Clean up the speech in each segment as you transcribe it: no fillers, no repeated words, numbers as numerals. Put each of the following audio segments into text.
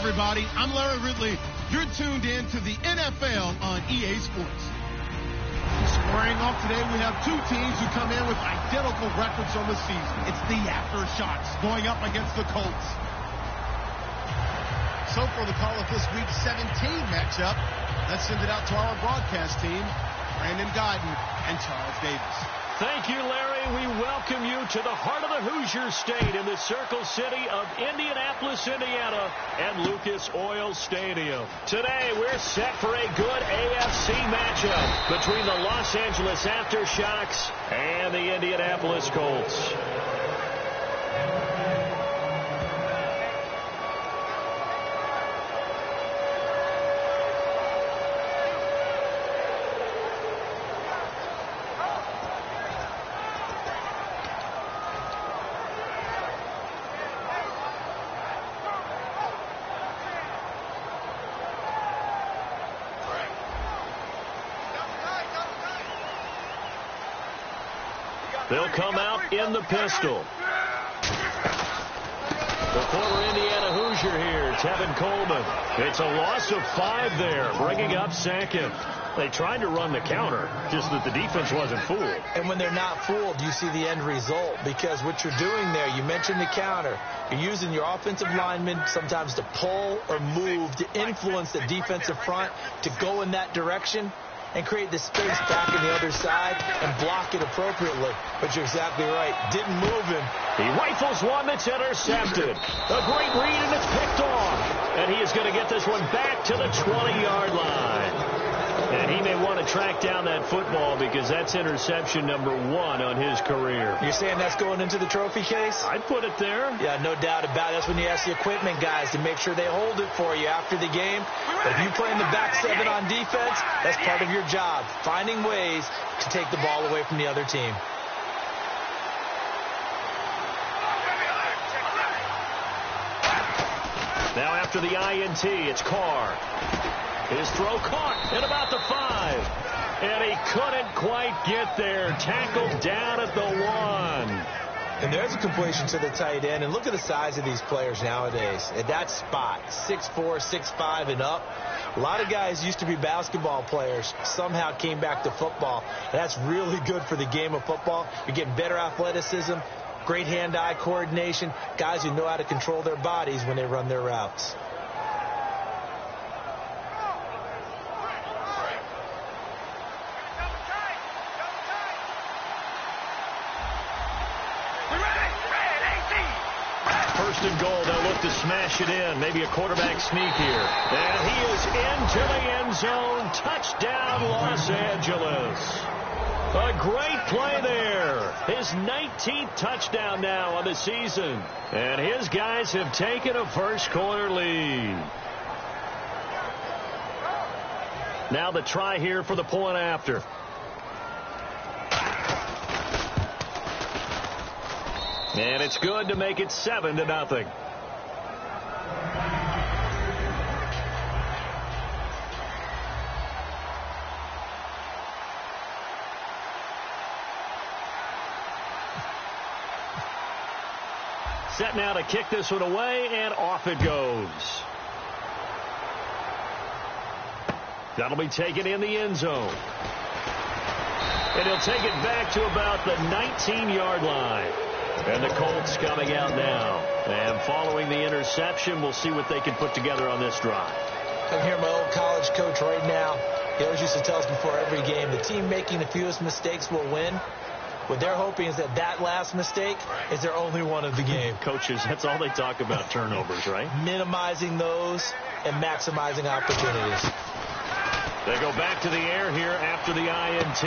everybody. I'm Larry Ridley. You're tuned in to the NFL on EA Sports. Squaring off today, we have two teams who come in with identical records on the season. It's the Aftershocks going up against the Colts. So for the call of this week's 17 matchup, let's send it out to our broadcast team, Brandon Godden and Charles Davis. Thank you, Larry. We welcome you to the heart of the Hoosier State in the Circle City of Indianapolis, Indiana, and Lucas Oil Stadium. Today, we're set for a good AFC matchup between the Los Angeles Aftershocks and the Indianapolis Colts. They'll come out in the pistol. The former Indiana Hoosier here, Tevin Coleman. It's a loss of 5 there, bringing up second. They tried to run the counter, just that the defense wasn't fooled. And when they're not fooled, you see the end result. Because what you're doing there, you mentioned the counter. You're using your offensive linemen sometimes to pull or move to influence the defensive front to go in that direction and create the space back on the other side and block it appropriately. But you're exactly right. Didn't move him. He rifles one that's intercepted. A great read, and it's picked off. And he is going to get this one back to the 20-yard line. And he may want to track down that football because that's interception number 1 on his career. You're saying that's going into the trophy case? I'd put it there. Yeah, no doubt about it. That's when you ask the equipment guys to make sure they hold it for you after the game. But if you play in the back 7 on defense, that's part of your job, finding ways to take the ball away from the other team. Now after the INT, it's Carr. His throw caught at about the 5. And he couldn't quite get there. Tackled down at the 1. And there's a completion to the tight end. And look at the size of these players nowadays. At that spot, 6'4", 6'5", and up. A lot of guys used to be basketball players, somehow came back to football. And that's really good for the game of football. You're getting better athleticism, great hand-eye coordination, guys who know how to control their bodies when they run their routes. And goal. They'll look to smash it in. Maybe a quarterback sneak here. And he is into the end zone. Touchdown, Los Angeles. A great play there. His 19th touchdown now on the season. And his guys have taken a first-quarter lead. Now the try here for the point after. And it's good to make it 7-0. Set now to kick this one away, and off it goes. That'll be taken in the end zone. And he'll take it back to about the 19-yard line. And the Colts coming out now. And following the interception, we'll see what they can put together on this drive. I can hear my old college coach right now. He always used to tell us before every game, the team making the fewest mistakes will win. What they're hoping is that last mistake is their only one of the game. Coaches, that's all they talk about, turnovers, right? Minimizing those and maximizing opportunities. They go back to the air here after the INT.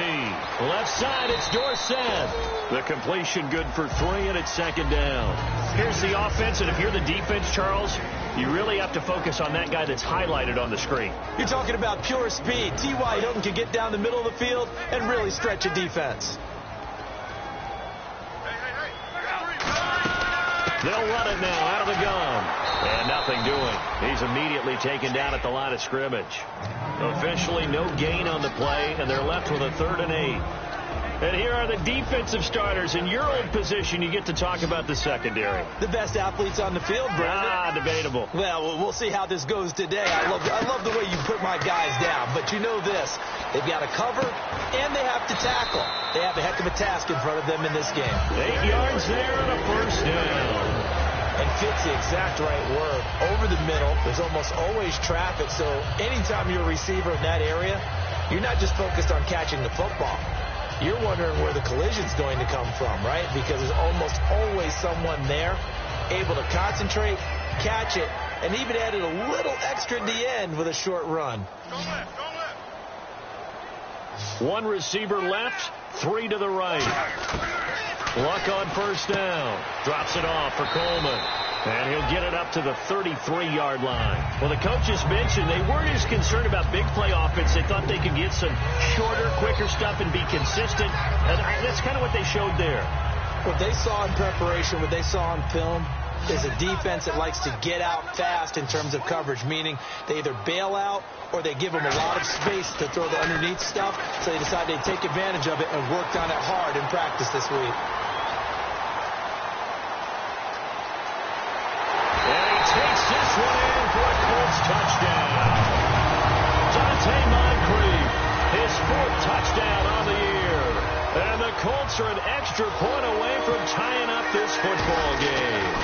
Left side, it's Dorsett. The completion good for 3, and it's 2nd down. Here's the offense, and if you're the defense, Charles, you really have to focus on that guy that's highlighted on the screen. You're talking about pure speed. T.Y. Hilton can get down the middle of the field and really stretch a defense. They'll run it now out of the gun. And nothing doing. He's immediately taken down at the line of scrimmage. Officially no gain on the play, and they're left with a 3rd and 8. And here are the defensive starters. In your old position, you get to talk about the secondary. The best athletes on the field, Brandon. Debatable. Well, we'll see how this goes today. I love the way you put my guys down. But you know this. They've got to cover, and they have to tackle. They have a heck of a task in front of them in this game. 8 yards there and a first down. And fit's the exact right word. Over the middle, there's almost always traffic. So anytime you're a receiver in that area, you're not just focused on catching the football. You're wondering where the collision's going to come from, right? Because there's almost always someone there able to concentrate, catch it, and even added a little extra at the end with a short run. Go left, go left. One receiver left, 3 to the right. Luck on first down. Drops it off for Coleman. And he'll get it up to the 33-yard line. Well, the coaches mentioned they weren't as concerned about big play offense. They thought they could get some shorter, quicker stuff and be consistent. And that's kind of what they showed there. What they saw in preparation, what they saw on film, is a defense that likes to get out fast in terms of coverage, meaning they either bail out or they give them a lot of space to throw the underneath stuff. So they decided they'd take advantage of it and worked on it hard in practice this week. Takes this one in for a Colts touchdown. Dante Moncrief, his 4th touchdown on the year. And the Colts are an extra point away from tying up this football game.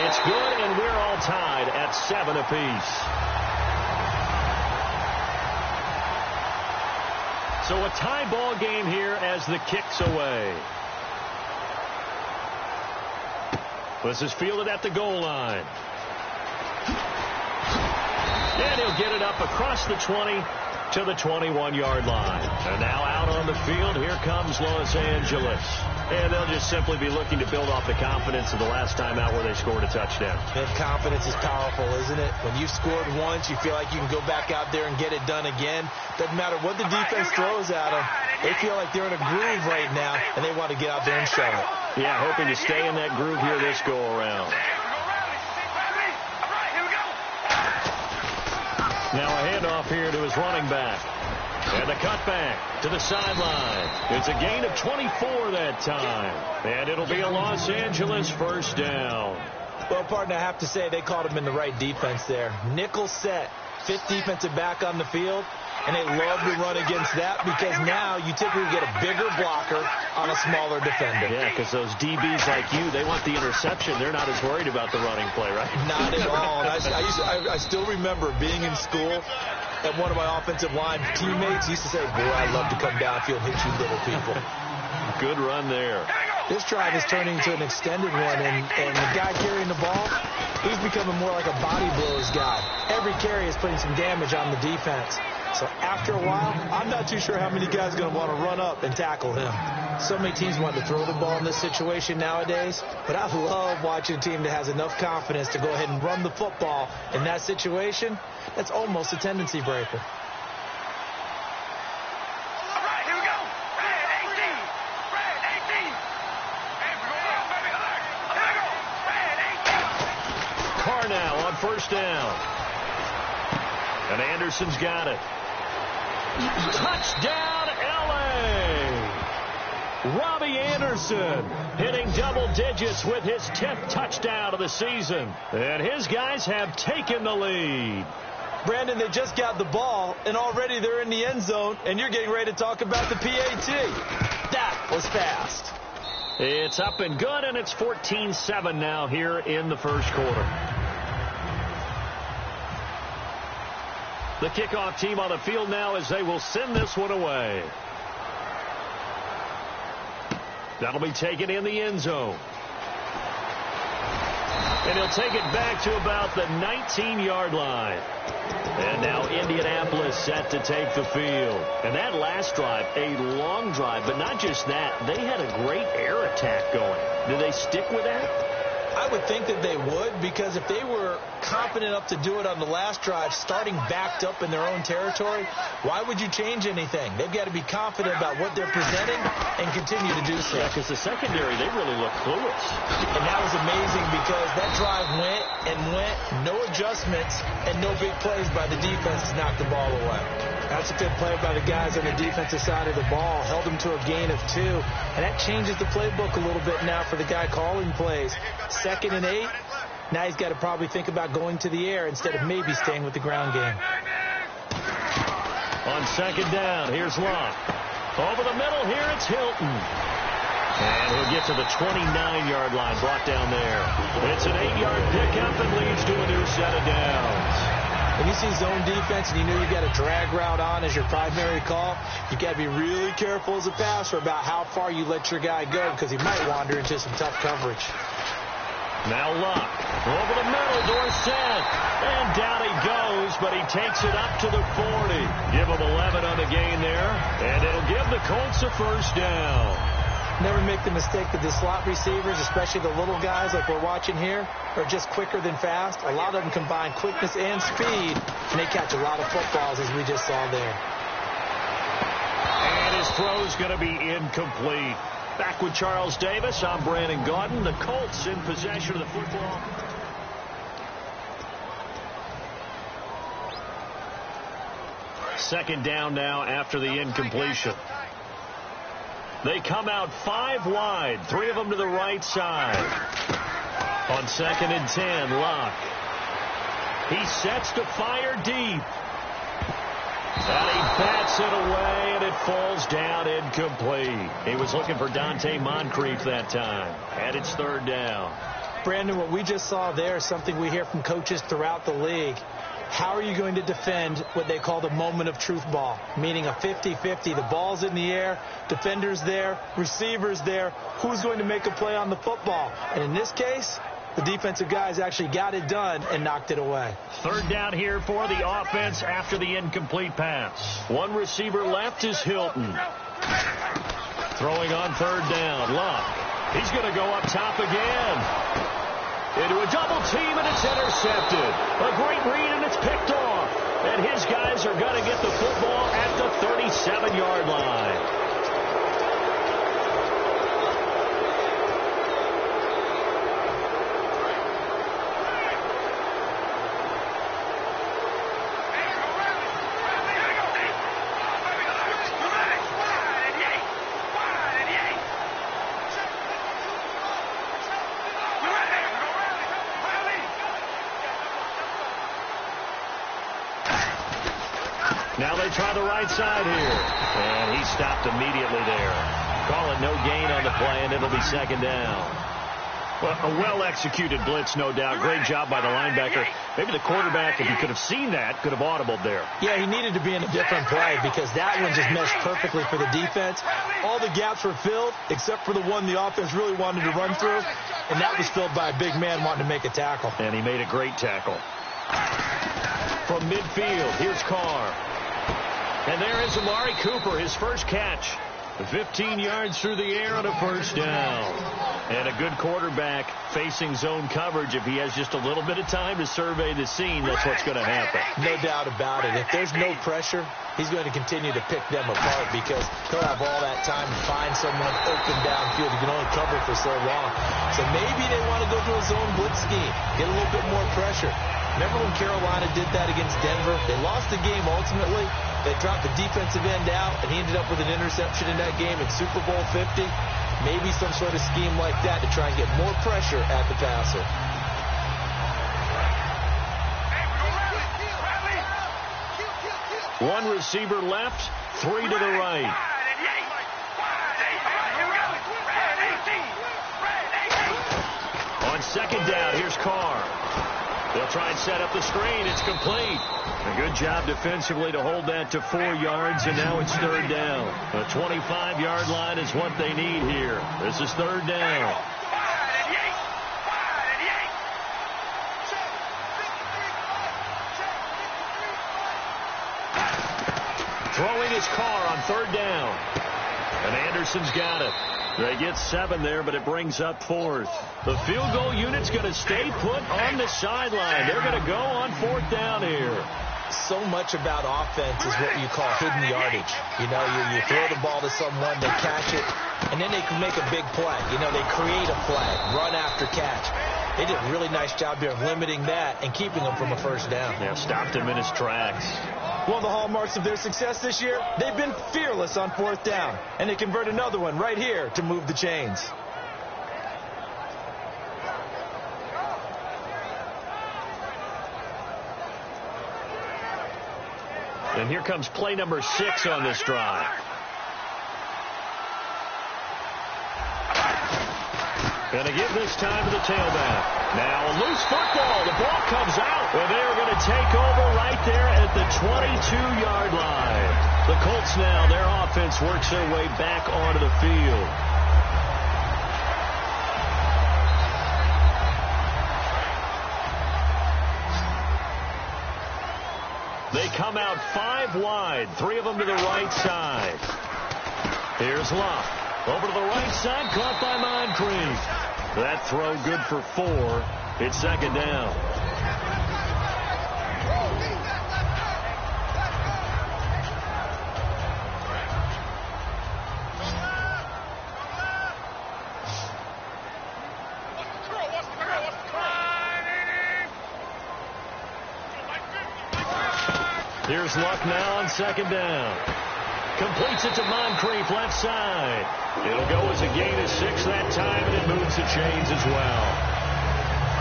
It's good, and we're all tied at 7 apiece. So a tie ball game here as the kick's away. This is fielded at the goal line. And he'll get it up across the 20 to the 21-yard line. And now out on the field, here comes Los Angeles. And they'll just simply be looking to build off the confidence of the last time out where they scored a touchdown. And confidence is powerful, isn't it? When you've scored once, you feel like you can go back out there and get it done again. Doesn't matter what the defense throws at them. They feel like they're in a groove right now, and they want to get out there and show it. Yeah, hoping to stay in that groove here this go-around. Now a handoff here to his running back. And a cutback to the sideline. It's a gain of 24 that time. And it'll be a Los Angeles first down. Well, partner, I have to say they called him in the right defense there. Nickel set, 5th defensive back on the field. And they love to run against that because now you typically get a bigger blocker on a smaller defender. Yeah, because those DBs like you, they want the interception. They're not as worried about the running play, right? Not at all. And I still remember being in school, and one of my offensive line teammates used to say, boy, I'd love to come downfield and hit you little people. Good run there. This drive is turning into an extended one, and the guy carrying the ball, he's becoming more like a body blows guy. Every carry is putting some damage on the defense. So after a while, I'm not too sure how many guys are going to want to run up and tackle him. So many teams want to throw the ball in this situation nowadays, but I love watching a team that has enough confidence to go ahead and run the football in that situation. That's almost a tendency breaker. Now on first down. And Anderson's got it. Touchdown, L.A. Robbie Anderson hitting double digits with his 10th touchdown of the season. And his guys have taken the lead. Brandon, they just got the ball, and already they're in the end zone, and you're getting ready to talk about the PAT. That was fast. It's up and good, and it's 14-7 now here in the first quarter. The kickoff team on the field now as they will send this one away. That'll be taken in the end zone. And he'll take it back to about the 19-yard line. And now Indianapolis set to take the field. And that last drive, a long drive, but not just that. They had a great air attack going. Do they stick with that? I would think that they would, because if they were confident enough to do it on the last drive, starting backed up in their own territory, why would you change anything? They've got to be confident about what they're presenting and continue to do so. Yeah, because the secondary, they really look clueless. And that was amazing because that drive went and went, no adjustments, and no big plays by the defense to knock the ball away. That's a good play by the guys on the defensive side of the ball. Held them to a gain of 2. And that changes the playbook a little bit now for the guy calling plays. 2nd and 8. Now he's got to probably think about going to the air instead of maybe staying with the ground game. On 2nd down, here's Locke. Over the middle here, it's Hilton. And he'll get to the 29-yard line, brought down there. It's an 8-yard pickup and leads to a new set of downs. When you see zone defense and you know you've got a drag route on as your primary call, you've got to be really careful as a passer about how far you let your guy go, because he might wander into some tough coverage. Now Luck over the middle, Dorsett, and down he goes, but he takes it up to the 40. Give him 11 on the gain there, and it'll give the Colts a first down. Never make the mistake that the slot receivers, especially the little guys like we're watching here, are just quicker than fast. A lot of them combine quickness and speed, and they catch a lot of footballs, as we just saw there. And his throw's going to be incomplete. Back with Charles Davis, I'm Brandon Gaudin. The Colts in possession of the football. Second down now after the incompletion. They come out 5 wide, 3 of them to the right side. On 2nd and 10, Locke. He sets to fire deep. And he bats it away, and it falls down incomplete. He was looking for Dante Moncrief that time. And it's 3rd down. Brandon, what we just saw there is something we hear from coaches throughout the league. How are you going to defend what they call the moment of truth ball, meaning a 50-50? The ball's in the air, defender's there, receiver's there. Who's going to make a play on the football? And in this case, the defensive guys actually got it done and knocked it away. 3rd down here for the offense after the incomplete pass. One receiver left is Hilton. Throwing on 3rd down, Luck. He's going to go up top again. Into a double team, and it's intercepted. A great read, and it's picked off. And his guys are going to get the football at the 37-yard line. Now they try the right side here. And he stopped immediately there. Call it no gain on the play, and it'll be 2nd down. Well, a well-executed blitz, no doubt. Great job by the linebacker. Maybe the quarterback, if he could have seen that, could have audibled there. Yeah, he needed to be in a different play because that one just meshed perfectly for the defense. All the gaps were filled except for the one the offense really wanted to run through, and that was filled by a big man wanting to make a tackle. And he made a great tackle. From midfield, here's Carr. And there is Amari Cooper, his first catch. 15 yards through the air on a first down. And a good quarterback facing zone coverage. If he has just a little bit of time to survey the scene, that's what's going to happen. No doubt about it. If there's no pressure, he's going to continue to pick them apart because he'll have all that time to find someone open downfield. He can only cover for so long. So maybe they want to go to a zone blitz scheme, get a little bit more pressure. Remember when Carolina did that against Denver? They lost the game ultimately. They dropped the defensive end out, and he ended up with an interception in that game in Super Bowl 50. Maybe some sort of scheme like that to try and get more pressure at the passer. One receiver left, 3 to the right. On 2nd down, here's Carr. They'll try and set up the screen. It's complete. A good job defensively to hold that to 4 yards, and now it's 3rd down. The 25-yard line is what they need here. This is 3rd down. Throwing his Carr on 3rd down. And Anderson's got it. They get 7 there, but it brings up 4th. The field goal unit's going to stay put on the sideline. They're going to go on 4th down here. So much about offense is what you call hidden yardage. You know, you throw the ball to someone, they catch it, and then they can make a big play. You know, they create a play, run after catch. They did a really nice job here of limiting that and keeping him from a first down. Yeah, stopped him in his tracks. One of the hallmarks of their success this year, they've been fearless on 4th down. And they convert another one right here to move the chains. And here comes play number 6 on this drive. Going to give this time to the tailback. Now a loose football. The ball comes out. And they are going to take over right there at the 22-yard line. The Colts now, their offense works their way back onto the field. They come out 5 wide, 3 of them to the right side. Here's Luck. Over to the right side, caught by Moncrief. That throw good for 4. It's 2nd down. Here's Luck now on 2nd down. Completes it to Moncrief, left side. It'll go as a gain of 6 that time, and it moves the chains as well.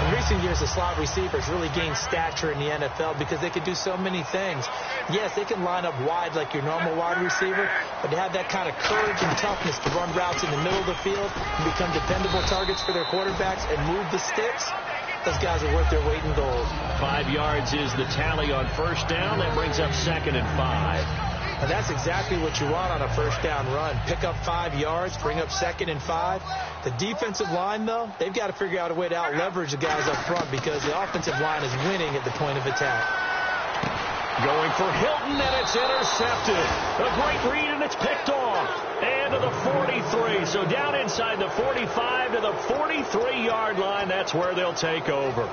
In recent years, the slot receivers really gained stature in the NFL because they could do so many things. Yes, they can line up wide like your normal wide receiver, but to have that kind of courage and toughness to run routes in the middle of the field and become dependable targets for their quarterbacks and move the sticks, those guys are worth their weight in gold. 5 yards is the tally on 1st down. That brings up 2nd and 5. And that's exactly what you want on a 1st down run. Pick up 5 yards, bring up 2nd and 5. The defensive line, though, they've got to figure out a way to out-leverage the guys up front because the offensive line is winning at the point of attack. Going for Hilton, and it's intercepted. A great read, and it's picked off. And to the 43. So down inside the 45 to the 43-yard line. That's where they'll take over.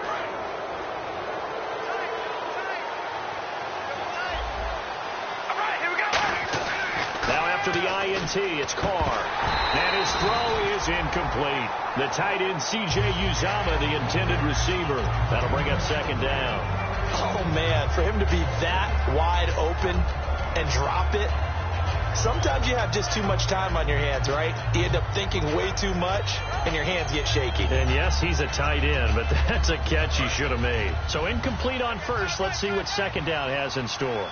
After the INT, it's Carr. And his throw is incomplete. The tight end, C.J. Uzama, the intended receiver. That'll bring up 2nd down. Oh, man, for him to be that wide open and drop it, sometimes you have just too much time on your hands, right? You end up thinking way too much, and your hands get shaky. And, yes, he's a tight end, but that's a catch he should have made. So incomplete on 1st. Let's see what 2nd down has in store.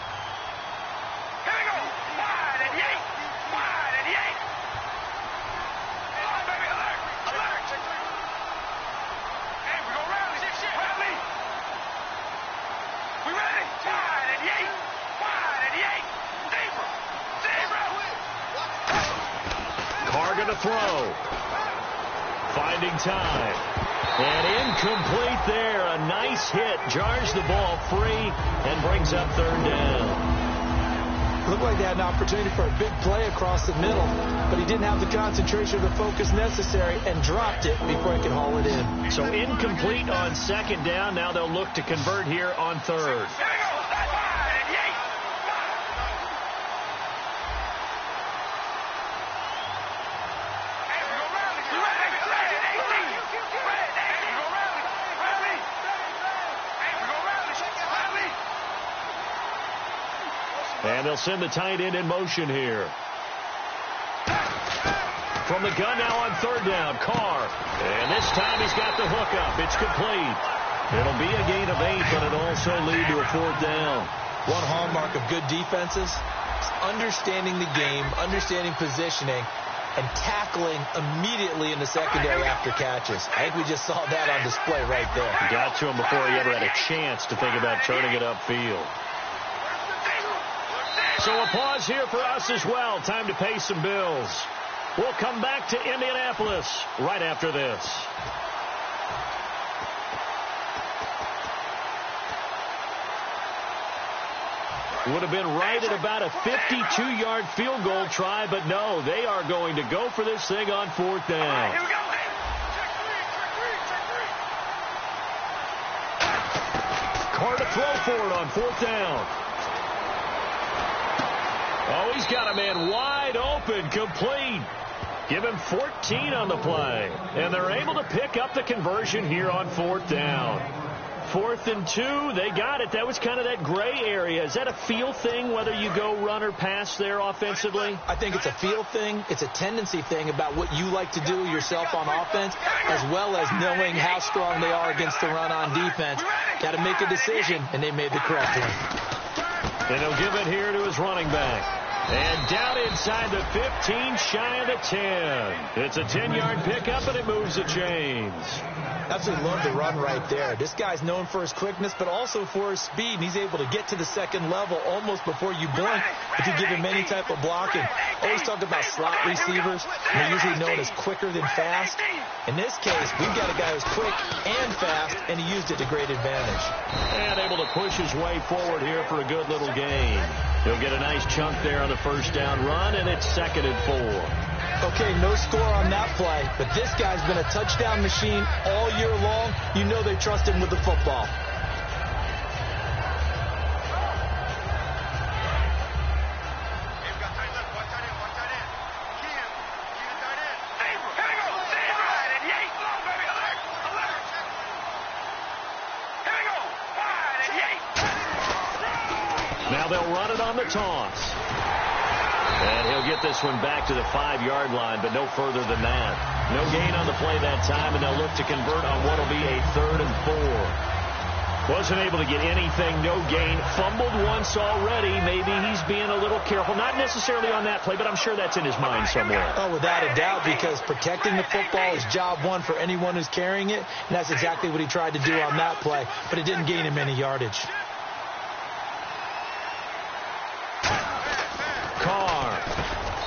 To throw. Finding time. And incomplete there. A nice hit. Jars the ball free and brings up 3rd down. Looked like they had an opportunity for a big play across the middle, but he didn't have the concentration or the focus necessary and dropped it before he could haul it in. So incomplete on 2nd down. Now they'll look to convert here on 3rd. And they'll send the tight end in motion here. From the gun now on 3rd down, Carr. And this time he's got the hook up. It's complete. It'll be a gain of 8, but it'll also lead to a 4th down. One hallmark of good defenses is understanding the game, understanding positioning, and tackling immediately in the secondary after catches. I think we just saw that on display right there. Got to him before he ever had a chance to think about turning it upfield. So a pause here for us as well. Time to pay some bills. We'll come back to Indianapolis right after this. Would have been right at about a 52-yard field goal try, but no, they are going to go for this thing on 4th down. Here we go. Carr to throw for it on 4th down. Oh, he's got a man wide open, complete. Give him 14 on the play. And they're able to pick up the conversion here on 4th down. 4th and 2, they got it. That was kind of that gray area. Is that a feel thing, whether you go run or pass there offensively? I think it's a feel thing. It's a tendency thing about what you like to do yourself on offense, as well as knowing how strong they are against the run on defense. Got to make a decision, and they made the correct one. And he'll give it here to his running back. And down inside the 15, shy of the 10. It's a 10-yard pickup, and it moves the chains. Absolutely love the run right there. This guy's known for his quickness, but also for his speed, and he's able to get to the second level almost before you blink if you give him any type of blocking. Always talk about slot receivers. They're usually known as quicker than fast. In this case, we've got a guy who's quick and fast, and he used it to great advantage. And able to push his way forward here for a good little gain. He'll get a nice chunk there on the first down run, and it's 2nd and 4. Okay, no score on that play, but this guy's been a touchdown machine all year long. You know they trust him with the football. Now they'll run it on the toss. And he'll get this one back to the 5-yard line, but no further than that. No gain on the play that time, and they'll look to convert on what will be a 3rd and 4. Wasn't able to get anything, no gain. Fumbled once already. Maybe he's being a little careful. Not necessarily on that play, but I'm sure that's in his mind somewhere. Oh, without a doubt, because protecting the football is job one for anyone who's carrying it, and that's exactly what he tried to do on that play, but it didn't gain him any yardage.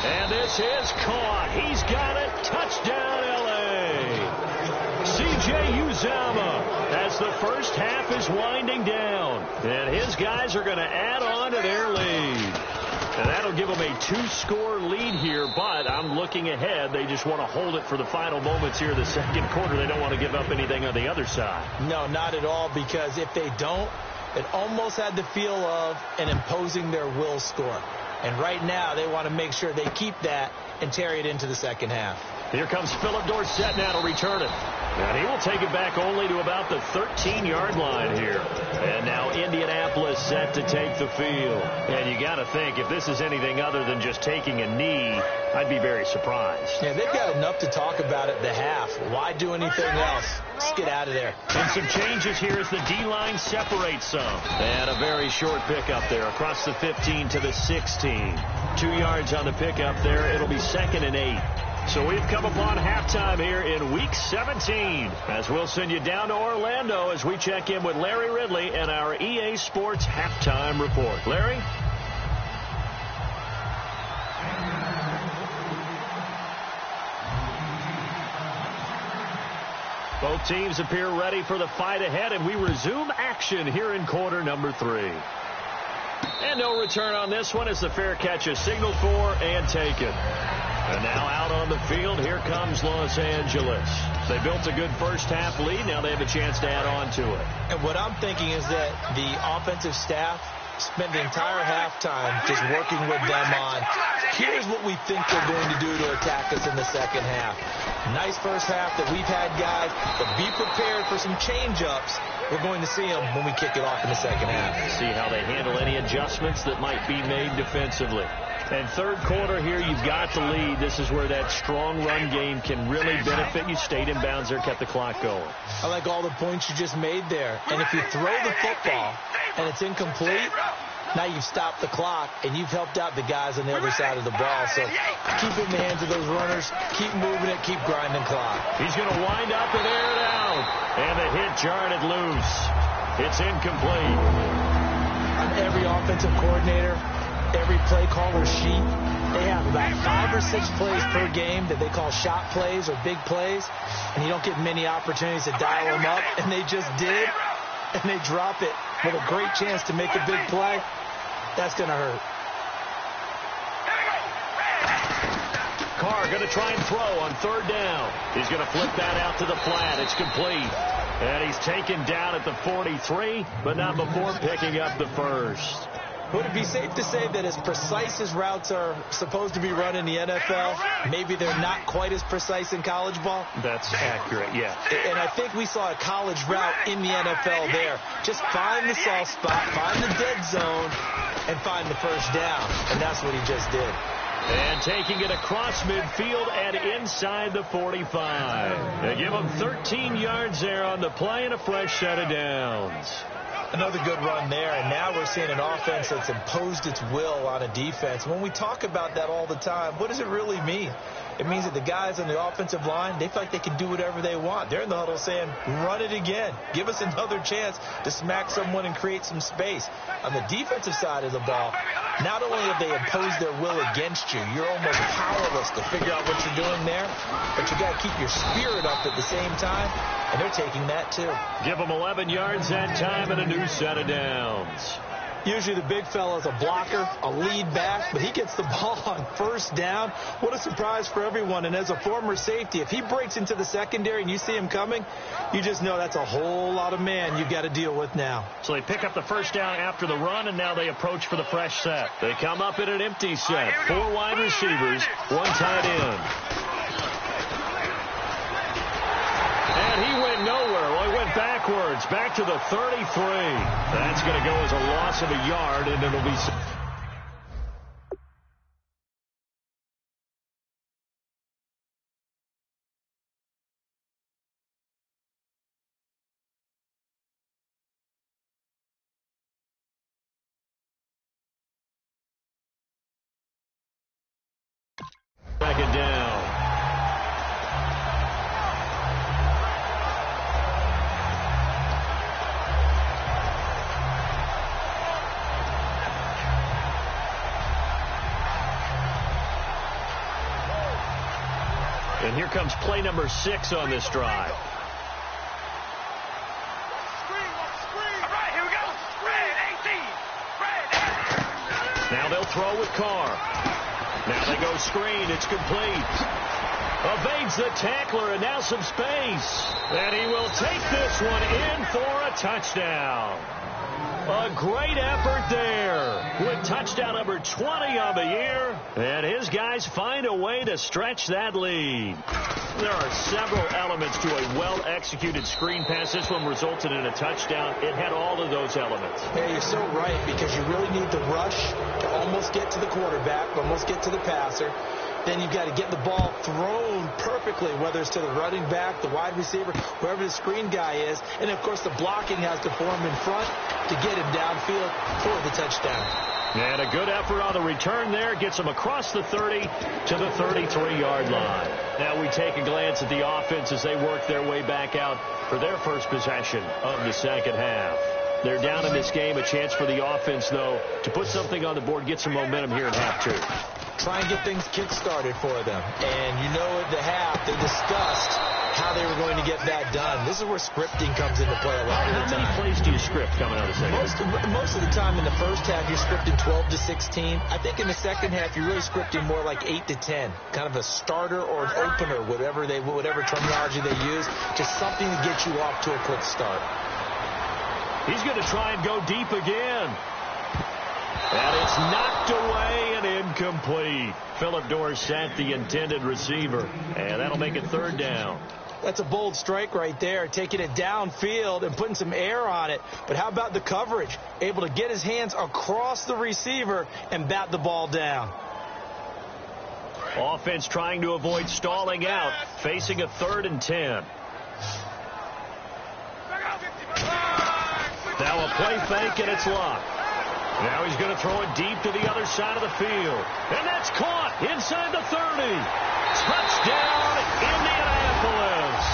And this is caught. He's got it. Touchdown, L.A. C.J. Uzomah as the first half is winding down. And his guys are going to add on to their lead. And that'll give them a 2-score lead here, but I'm looking ahead. They just want to hold it for the final moments here of the second quarter. They don't want to give up anything on the other side. No, not at all, because if they don't, it almost had the feel of an imposing their will score. And right now, they want to make sure they keep that and carry it into the second half. Here comes Philip Dorsett now to return it. And he will take it back only to about the 13-yard line here. And now Indianapolis set to take the field. And you got to think, if this is anything other than just taking a knee, I'd be very surprised. Yeah, they've got enough to talk about at the half. Why do anything else? Let's get out of there. And some changes here as the D-line separates some. And a very short pickup there across the 15 to the 16. 2 yards on the pickup there. It'll be 2nd and 8. So we've come upon halftime here in Week 17 as we'll send you down to Orlando as we check in with Larry Ridley and our EA Sports Halftime Report. Larry? Both teams appear ready for the fight ahead, and we resume action here in quarter number 3. And no return on this one as the fair catch is signaled for and taken. And now out on the field, here comes Los Angeles. They built a good first half lead. Now they have a chance to add on to it. And what I'm thinking is that the offensive staff spent the entire halftime just working with them on, here's what we think they're going to do to attack us in the second half. Nice first half that we've had, guys, but be prepared for some change-ups. We're going to see them when we kick it off in the second half. See how they handle any adjustments that might be made defensively. And third quarter here, you've got the lead. This is where that strong run game can really benefit you. Stayed in bounds there, kept the clock going. I like all the points you just made there. And if you throw the football and it's incomplete, now you've stopped the clock and you've helped out the guys on the other side of the ball. So keep it in the hands of those runners. Keep moving it. Keep grinding clock. He's going to wind up and air it out. And the hit jarred it loose. It's incomplete. On every offensive coordinator, every play caller sheet, they have about 5 or 6 plays per game that they call shot plays or big plays, and you don't get many opportunities to dial them up, and they just did, and they drop it with a great chance to make a big play. That's going to hurt. Carr going to try and throw on third down. He's going to flip that out to the flat. It's complete. And he's taken down at the 43, but not before picking up the first. Would it be safe to say that as precise as routes are supposed to be run in the NFL, maybe they're not quite as precise in college ball? That's accurate, yeah. And I think we saw a college route in the NFL there. Just find the soft spot, find the dead zone, and find the first down. And that's what he just did. And taking it across midfield and inside the 45. They give him 13 yards there on the play and a fresh set of downs. Another good run there, and now we're seeing an offense that's imposed its will on a defense. When we talk about that all the time, what does it really mean? It means that the guys on the offensive line, they feel like they can do whatever they want. They're in the huddle saying, run it again. Give us another chance to smack someone and create some space. On the defensive side of the ball, not only have they imposed their will against you, you're almost powerless to figure out what you're doing there, but you got to keep your spirit up at the same time, and they're taking that too. Give them 11 yards that time and a new set of downs. Usually the big fella's a blocker, a lead back, but he gets the ball on first down. What a surprise for everyone. And as a former safety, if he breaks into the secondary and you see him coming, you just know that's a whole lot of man you've got to deal with now. So they pick up the first down after the run, and now they approach for the fresh set. They come up in an empty set. 4 wide receivers, 1 tight end. And he went nowhere. Well, he went backwards, back to the 33. That's going to go as a loss of a yard, and it'll be... Second down. And here comes play number 6 on this drive. Now they'll throw with Carr. Now they go screen. It's complete. Evades the tackler, and now some space. And he will take this one in for a touchdown. A great effort there with touchdown number 20 on the year. And his guys find a way to stretch that lead. There are several elements to a well-executed screen pass. This one resulted in a touchdown. It had all of those elements. Yeah, you're so right, because you really need the rush to almost get to the quarterback, almost get to the passer. Then you've got to get the ball thrown perfectly, whether it's to the running back, the wide receiver, wherever the screen guy is. And, of course, the blocking has to form in front to get him downfield for the touchdown. And a good effort on the return there. Gets him across the 30 to the 33-yard line. Now we take a glance at the offense as they work their way back out for their first possession of the second half. They're down in this game. A chance for the offense, though, to put something on the board, get some momentum here in half 2. Try and get things kick-started for them. And you know at the half, they discussed how they were going to get that done. This is where scripting comes into play a lot of the time. How many plays do you script coming out of the second? Most of the time in the first half, you're scripting 12 to 16. I think in the second half, you're really scripting more like 8 to 10. Kind of a starter or an opener, whatever terminology they use. Just something to get you off to a quick start. He's going to try and go deep again. And it's knocked away and incomplete. Phillip Dorsett, the intended receiver. And that'll make it third down. That's a bold strike right there, taking it downfield and putting some air on it. But how about the coverage? Able to get his hands across the receiver and bat the ball down. Offense trying to avoid stalling out, facing a 3rd and 10. Now a play fake, and it's locked. Now he's going to throw it deep to the other side of the field. And that's caught inside the 30. Touchdown, Indianapolis.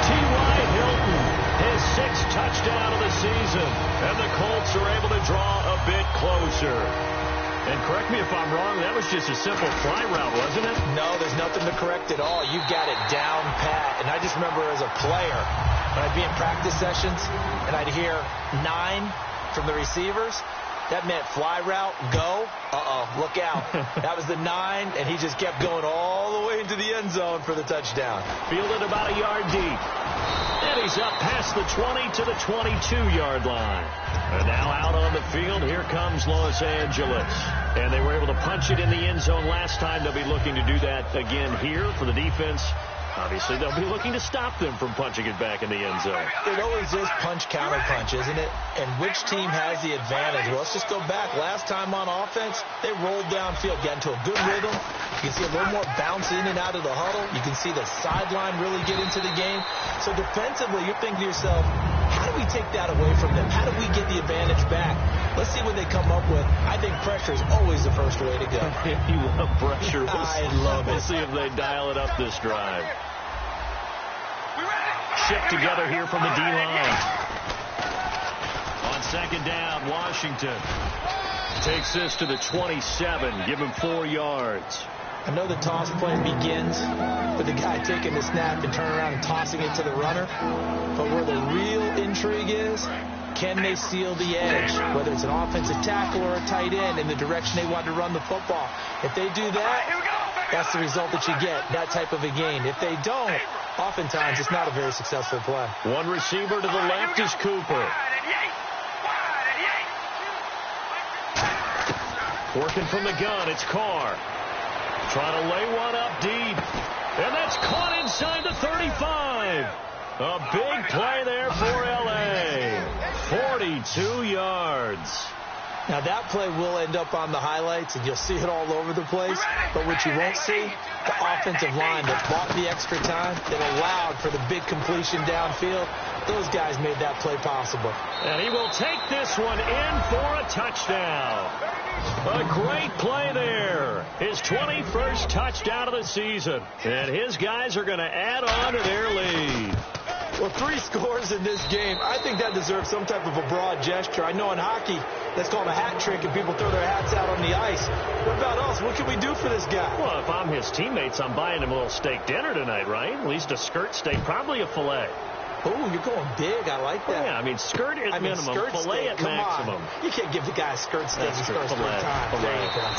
T.Y. Hilton, his 6th touchdown of the season. And the Colts are able to draw a bit closer. And correct me if I'm wrong, that was just a simple fly route, wasn't it? No, there's nothing to correct at all. You've got it down pat. And I just remember as a player, when I'd be in practice sessions and I'd hear 9 from the receivers, That meant fly route, go. Look out. That was the 9, and he just kept going all the way into the end zone for the touchdown. Fielded about a yard deep. And he's up past the 20 to the 22-yard line. And now out on the field, here comes Los Angeles. And they were able to punch it in the end zone last time. They'll be looking to do that again here for the defense. Obviously, they'll be looking to stop them from punching it back in the end zone. It always is punch-counter-punch, isn't it? And which team has the advantage? Well, let's just go back. Last time on offense, they rolled downfield, got into a good rhythm. You can see a little more bounce in and out of the huddle. You can see the sideline really get into the game. So defensively, you're thinking to yourself, how do we take that away from them? How do we get the advantage back? Let's see what they come up with. I think pressure is always the first way to go. You love pressure. I love it. We'll see if they dial it up this drive. Shift together here from the D-line. On second down, Washington takes this to the 27. Give him 4 yards. I know the toss play begins with the guy taking the snap and turning around and tossing it to the runner. But where the real intrigue is, can they seal the edge, whether it's an offensive tackle or a tight end, in the direction they want to run the football? If they do that, that's the result that you get, that type of a gain. If they don't, oftentimes it's not a very successful play. One receiver to the left is Cooper. Working from the gun, it's Carr. Trying to lay one up deep. And that's caught inside the 35. A big play there for L.A. 42 yards. Now, that play will end up on the highlights, and you'll see it all over the place. But what you won't see, the offensive line that bought the extra time, that allowed for the big completion downfield, those guys made that play possible. And he will take this one in for a touchdown. A great play there. His 21st touchdown of the season. And his guys are going to add on to their lead. Well, 3 scores in this game. I think that deserves some type of a broad gesture. I know in hockey, that's called a hat trick, and people throw their hats out on the ice. What about us? What can we do for this guy? Well, if I'm his teammates, I'm buying him a little steak dinner tonight, right? At least a skirt steak, probably a filet. Oh, you're going big. I like that. Yeah, I mean, skirt at minimum, filet at maximum. You can't give the guy a skirt steak. That's true. Filet.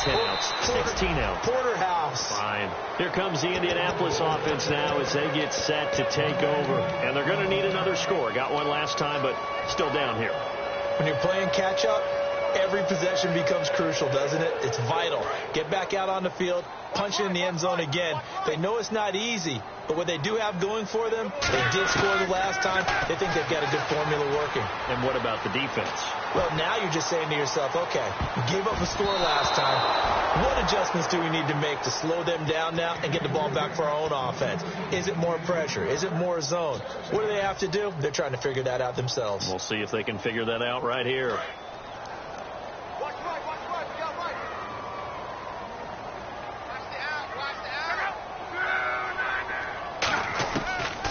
10 ounce, 16 ounce. Porterhouse. Fine. Here comes the Indianapolis offense now as they get set to take over. And they're going to need another score. Got one last time, but still down here. When you're playing catch-up, every possession becomes crucial, doesn't it? It's vital. Get back out on the field, punch it in the end zone again. They know it's not easy, but what they do have going for them, they did score the last time. They think they've got a good formula working. And what about the defense? Well, now you're just saying to yourself, okay, we gave up a score last time. What adjustments do we need to make to slow them down now and get the ball back for our own offense? Is it more pressure? Is it more zone? What do they have to do? They're trying to figure that out themselves. We'll see if they can figure that out right here.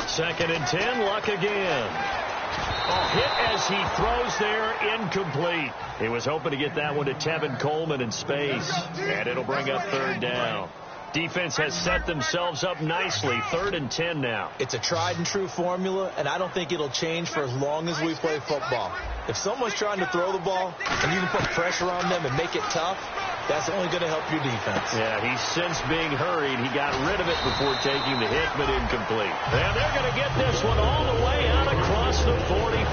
Second and 10, Luck again. Hit as he throws there, incomplete. He was hoping to get that one to Tevin Coleman in space, and it'll bring up third down. Defense has set themselves up nicely. 3rd and 10 now. It's a tried and true formula, and I don't think it'll change for as long as we play football. If someone's trying to throw the ball and you can put pressure on them and make it tough, that's only going to help your defense. Yeah, he's since being hurried. He got rid of it before taking the hit, but incomplete. And they're going to get this one all the way out across the 45.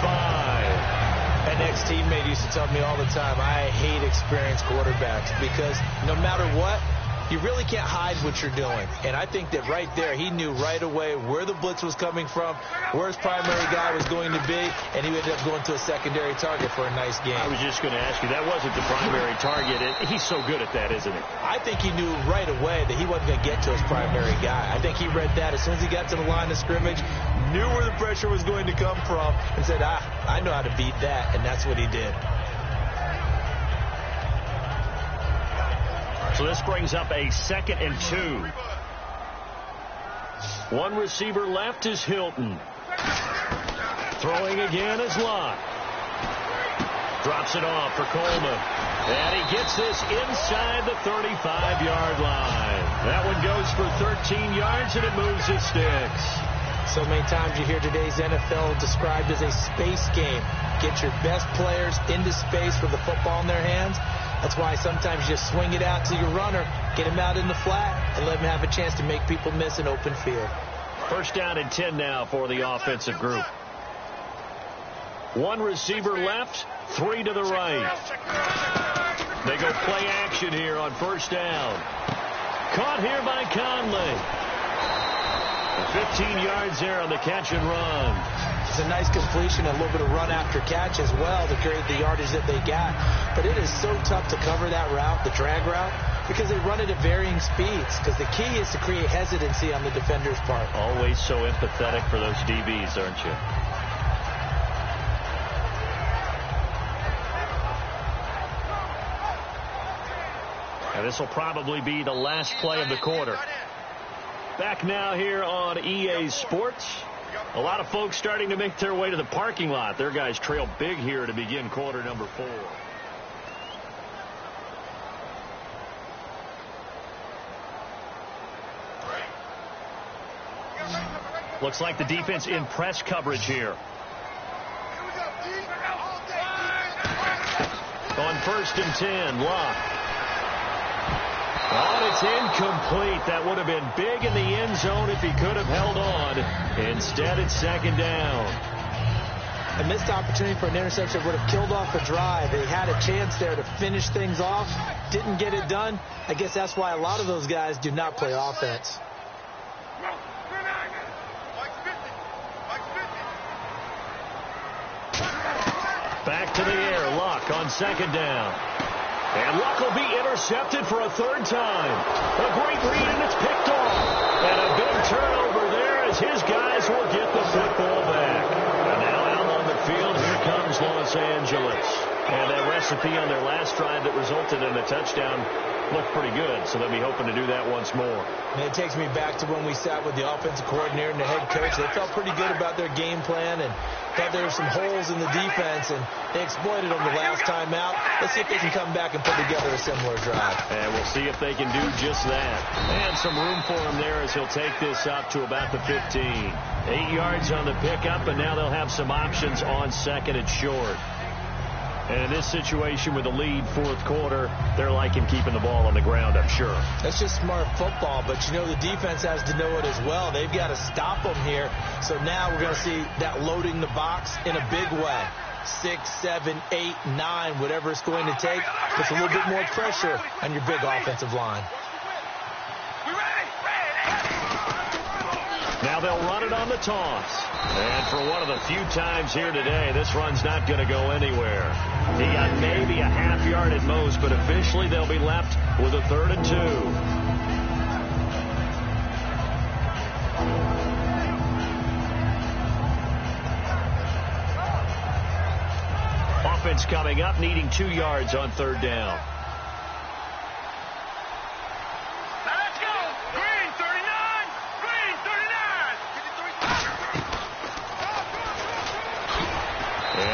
An ex-teammate used to tell me all the time, I hate experienced quarterbacks because no matter what, you really can't hide what you're doing. And I think that right there, he knew right away where the blitz was coming from, where his primary guy was going to be, and he ended up going to a secondary target for a nice game. I was just going to ask you, that wasn't the primary target. He's so good at that, isn't he? I think he knew right away that he wasn't going to get to his primary guy. I think he read that as soon as he got to the line of scrimmage, knew where the pressure was going to come from, and said, I know how to beat that, and that's what he did. So this brings up a 2nd and 2. One receiver left is Hilton. Throwing again is Lott. Drops it off for Coleman. And he gets this inside the 35-yard line. That one goes for 13 yards, and it moves his sticks. So many times you hear today's NFL described as a space game. Get your best players into space with the football in their hands. That's why sometimes you just swing it out to your runner, get him out in the flat, and let him have a chance to make people miss an open field. First down and 10 now for the offensive group. One receiver left, three to the right. They go play action here on first down. Caught here by Conley. 15 yards there on the catch and run. It's a nice completion, a little bit of run after catch as well to create the yardage that they got. But it is so tough to cover that route, the drag route, because they run it at varying speeds. Because the key is to create hesitancy on the defender's part. Always so empathetic for those DBs, aren't you? And this will probably be the last play of the quarter. Back now here on EA Sports. A lot of folks starting to make their way to the parking lot. Their guys trail big here to begin quarter number 4. Looks like the defense in press coverage here. On first and 10, Locke. Oh, it's incomplete. That would have been big in the end zone if he could have held on. Instead, it's second down. A missed opportunity for an interception would have killed off the drive. They had a chance there to finish things off. Didn't get it done. I guess that's why a lot of those guys do not play offense. Back to the air. Luck on second down. And Luck will be intercepted for a third time. A great read, and it's picked off. And a big turnover there as his guys will get the football back. And now out on the field, here comes Los Angeles. And that recipe on their last drive that resulted in a touchdown looked pretty good, so they'll be hoping to do that once more. And it takes me back to when we sat with the offensive coordinator and the head coach. They felt pretty good about their game plan and thought there were some holes in the defense, and they exploited them the last time out. Let's see if they can come back and put together a similar drive. And we'll see if they can do just that. And some room for him there as he'll take this up to about the 15. 8 yards on the pickup, and now they'll have some options on second and short. And in this situation with the lead fourth quarter, they're liking keeping the ball on the ground, I'm sure. That's just smart football, but you know the defense has to know it as well. They've got to stop them here. So now we're going to see that loading the box in a big way. 6, 7, 8, 9, whatever it's going to take. Puts a little bit more pressure on your big offensive line. Now they'll run it on the toss. And for one of the few times here today, this run's not going to go anywhere. He got maybe a half yard at most, but officially they'll be left with a 3rd and 2. Offense coming up, needing 2 yards on 3rd down.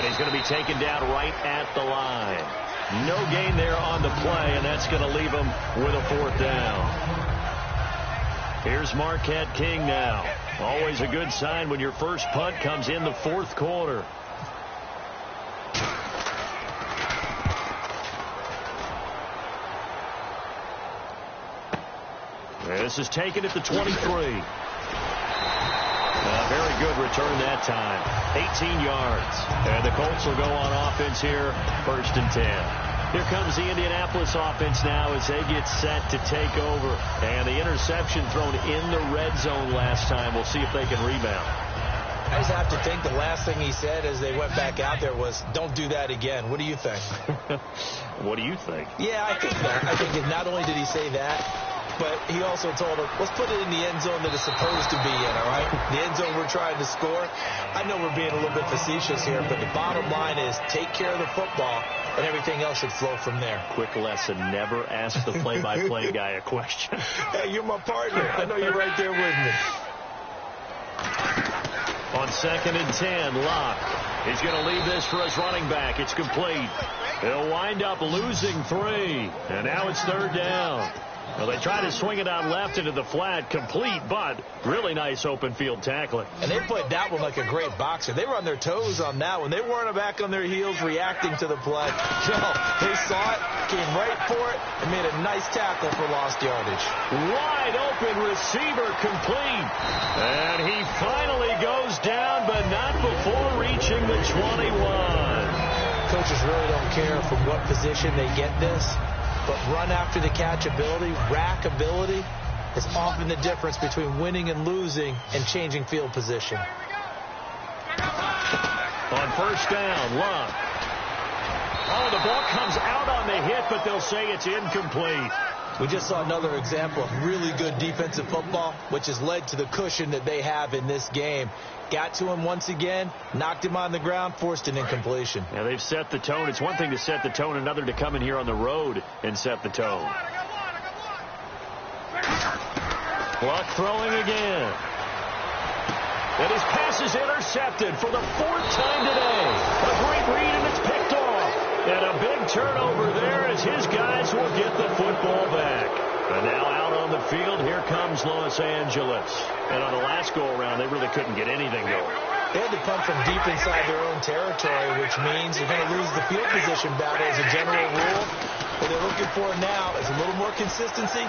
He's going to be taken down right at the line. No gain there on the play, and that's going to leave him with a 4th down. Here's Marquette King now. Always a good sign when your first punt comes in the 4th quarter. This is taken at the 23. A very good return that time. 18 yards. And the Colts will go on offense here, 1st and 10. Here comes the Indianapolis offense now as they get set to take over. And the interception thrown in the red zone last time. We'll see if they can rebound. I just have to think the last thing he said as they went back out there was, don't do that again. What do you think? What do you think? Yeah, I think that. I think that not only did he say that, but he also told him, let's put it in the end zone that it's supposed to be in, all right? The end zone we're trying to score. I know we're being a little bit facetious here, but the bottom line is take care of the football, and everything else should flow from there. Quick lesson, never ask the play-by-play guy a question. Hey, you're my partner. I know you're right there with me. On 2nd and 10, Locke. He's going to leave this for his running back. It's complete. He'll wind up losing 3, and now it's 3rd down. Well, they try to swing it out left into the flat, complete, but really nice open field tackling. And they played that one like a great boxer. They were on their toes on that one. They weren't back on their heels reacting to the play. No, they saw it, came right for it, and made a nice tackle for lost yardage. Wide open receiver complete. And he finally goes down, but not before reaching the 21. Coaches really don't care from what position they get this. But run after the catch ability, rack ability, is often the difference between winning and losing and changing field position. On first down, Love. Oh, the ball comes out on the hit, but they'll say it's incomplete. We just saw another example of really good defensive football, which has led to the cushion that they have in this game. Got to him once again, knocked him on the ground, forced an incompletion. Yeah, they've set the tone. It's one thing to set the tone, another to come in here on the road and set the tone. Luck throwing again. And his pass is intercepted for the 4th time today. A great read, and it's picked off. And a big turnover there as his guys will get the football back. And now out on the field, here comes Los Angeles. And on the last go-around, they really couldn't get anything going. They had to punt from deep inside their own territory, which means you're going to lose the field position battle as a general rule. What they're looking for now is a little more consistency,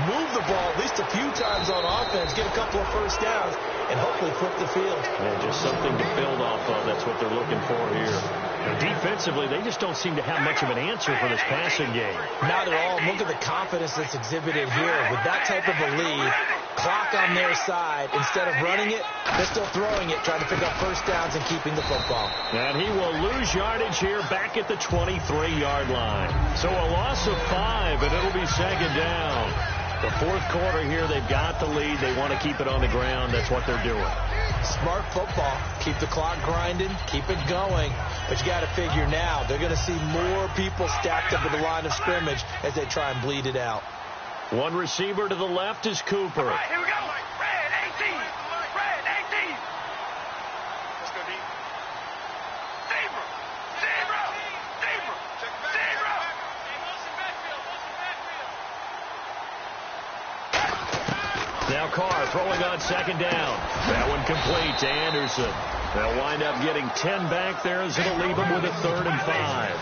move the ball at least a few times on offense, get a couple of first downs, and hopefully flip the field. Yeah, just something to build off of. That's what they're looking for here. Now, defensively, they just don't seem to have much of an answer for this passing game. Not at all. Look at the confidence that's exhibited here. With that type of a lead, clock on their side, instead of running it, they're still throwing it, trying to pick up first downs and keeping the football. And he will lose yardage here back at the 23-yard line. So a loss of 5, and it'll be second down. The 4th quarter here, they've got the lead. They want to keep it on the ground. That's what they're doing. Smart football. Keep the clock grinding. Keep it going. But you got to figure now, they're going to see more people stacked up at the line of scrimmage as they try and bleed it out. One receiver to the left is Cooper. All right, here we go. Red 18. Red 18. Let's go deep. Zebra. Zebra. Zebra. Zebra. Now Carr throwing on second down. That one complete to Anderson. They'll wind up getting 10 back there as it'll leave them with a 3rd and 5.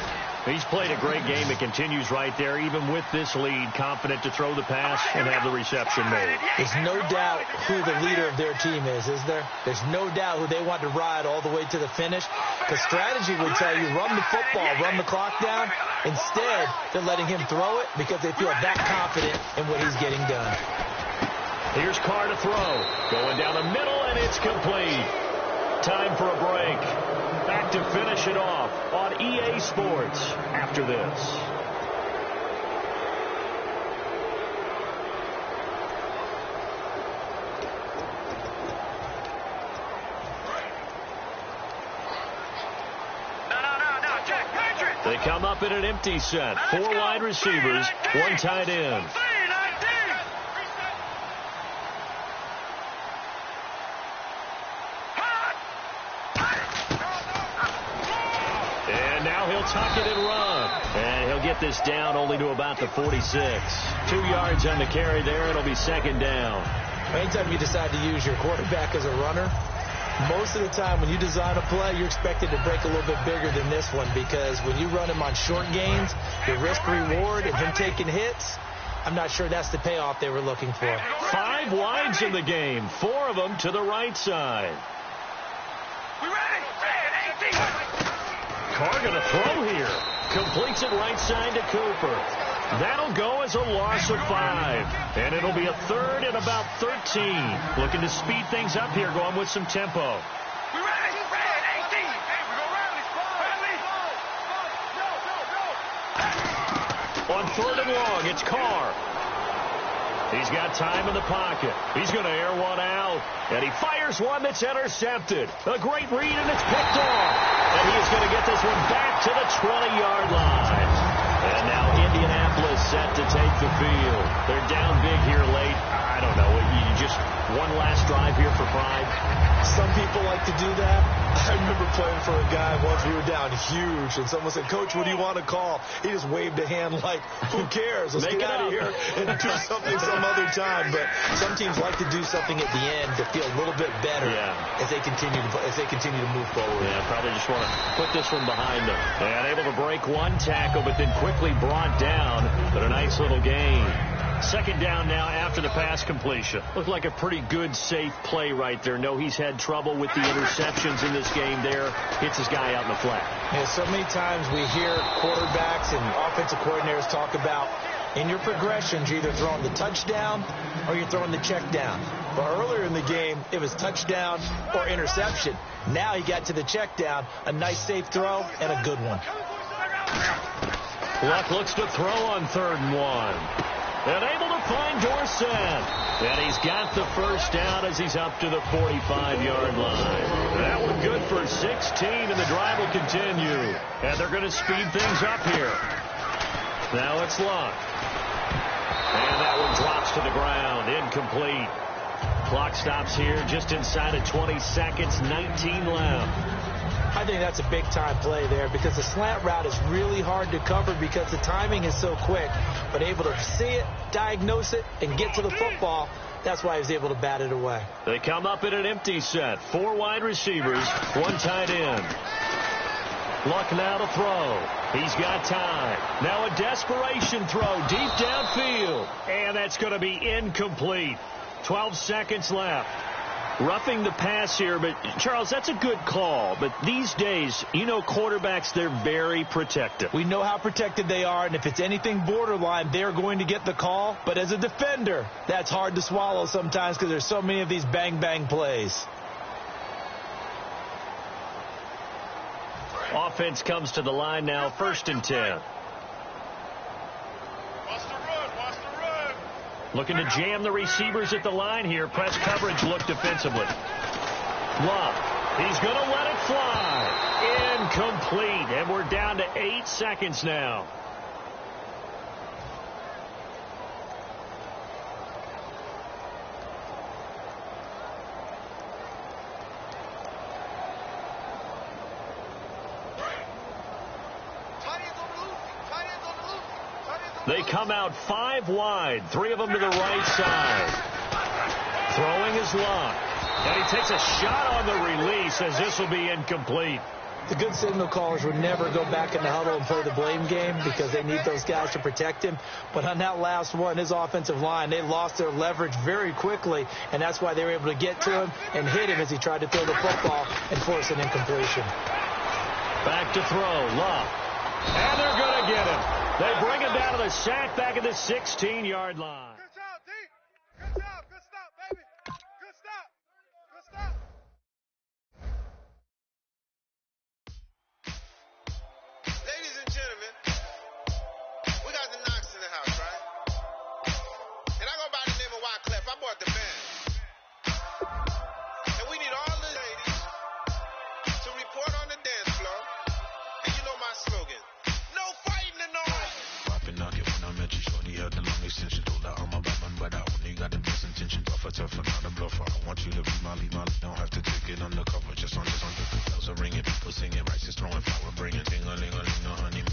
He's played a great game. It continues right there, even with this lead, confident to throw the pass and have the reception made. There's no doubt who the leader of their team is there? There's no doubt who they want to ride all the way to the finish. Because strategy would tell you, run the football, run the clock down. Instead, they're letting him throw it because they feel that confident in what he's getting done. Here's Carr to throw. Going down the middle, and it's complete. Time for a break. Back to finish it off on EA Sports after this. They come up in an empty set. 4 wide receivers, 1 tight end. Tuck it and run. And he'll get this down only to about the 46. 2 yards on the carry there. It'll be second down. Anytime you decide to use your quarterback as a runner, most of the time when you design a play, you're expected to break a little bit bigger than this one, because when you run him on short gains, the risk-reward and him taking hits, I'm not sure that's the payoff they were looking for. 5 wides in the game, 4 of them to the right side. We ready? Red 18. Carr going to throw here. Completes it right side to Cooper. That'll go as a loss of 5. And it'll be a 3rd and about 13. Looking to speed things up here, going with some tempo. We ready? Red 18. Hey, we go rally. On 3rd and long, it's Carr. He's got time in the pocket. He's going to air one out. And he fires one that's intercepted. A great read, and it's picked off. And he is going to get this one back to the 20-yard line. And now Indianapolis set to take the field. They're down big here late. I don't know. You just one last drive here for pride. Some people like to do that. I remember playing for a guy once. We were down huge, and someone said, "Coach, what do you want to call?" He just waved a hand like, "Who cares? Let's get out of here and do something some other time." But some teams like to do something at the end to feel a little bit better as they continue to move forward. Yeah, probably just want to put this one behind them. And able to break one tackle, but then quickly brought down. But a nice little gain. Second down now after the pass completion. Looked like a pretty good, safe play right there. No, he's had trouble with the interceptions in this game there. Hits his guy out in the flat. Yeah, so many times we hear quarterbacks and offensive coordinators talk about in your progressions, you're either throwing the touchdown or you're throwing the check down. But earlier in the game, it was touchdown or interception. Now he got to the check down, a nice safe throw, and a good one. Luck looks to throw on 3rd and 1. And able to find Dorsett. And he's got the first down as he's up to the 45-yard line. That one good for 16, and the drive will continue. And they're going to speed things up here. Now it's Luck. And that one drops to the ground. Incomplete. Clock stops here just inside of 20 seconds. 19 left. I think that's a big-time play there because the slant route is really hard to cover because the timing is so quick. But able to see it, diagnose it, and get to the football, that's why he was able to bat it away. They come up in an empty set. 4 wide receivers, 1 tight end. Luck now to throw. He's got time. Now a desperation throw deep downfield. And that's going to be incomplete. 12 seconds left. Roughing the pass here, but Charles, that's a good call. But these days, you know, quarterbacks, they're very protective. We know how protected they are, and if it's anything borderline, they're going to get the call. But as a defender, that's hard to swallow sometimes because there's so many of these bang-bang plays. Offense comes to the line now, 1st and 10. Looking to jam the receivers at the line here. Press coverage look defensively. Love. He's going to let it fly. Incomplete. And we're down to 8 seconds now. They come out 5 wide, 3 of them to the right side. Throwing is Luck. And he takes a shot on the release as this will be incomplete. The good signal callers would never go back in the huddle and play the blame game because they need those guys to protect him. But on that last one, his offensive line, they lost their leverage very quickly, and that's why they were able to get to him and hit him as he tried to throw the football and force an incompletion. Back to throw, Luck. And they're going to get him. They bring him down to the sack back at the 16-yard line. Good job, D. Good job. Good stop, baby. Good stop. Good stop. Ladies and gentlemen, we got the Knox in the house, right? And I go by the name of Wyclef. I bought the band. And we need all the ladies to report on the dance floor. And you know my slogan. No fighting in the noise. Popping knock it when I met you, shorty had the long extension. Told her I'm a Batman, but I only got the best intention. Tougher, not a bluffer. I want you to be my lead, don't have to take it undercover. Just on the bells are ringing, people singing, rice is throwing flower, bringing ding-a-ling-a-ling, no honey.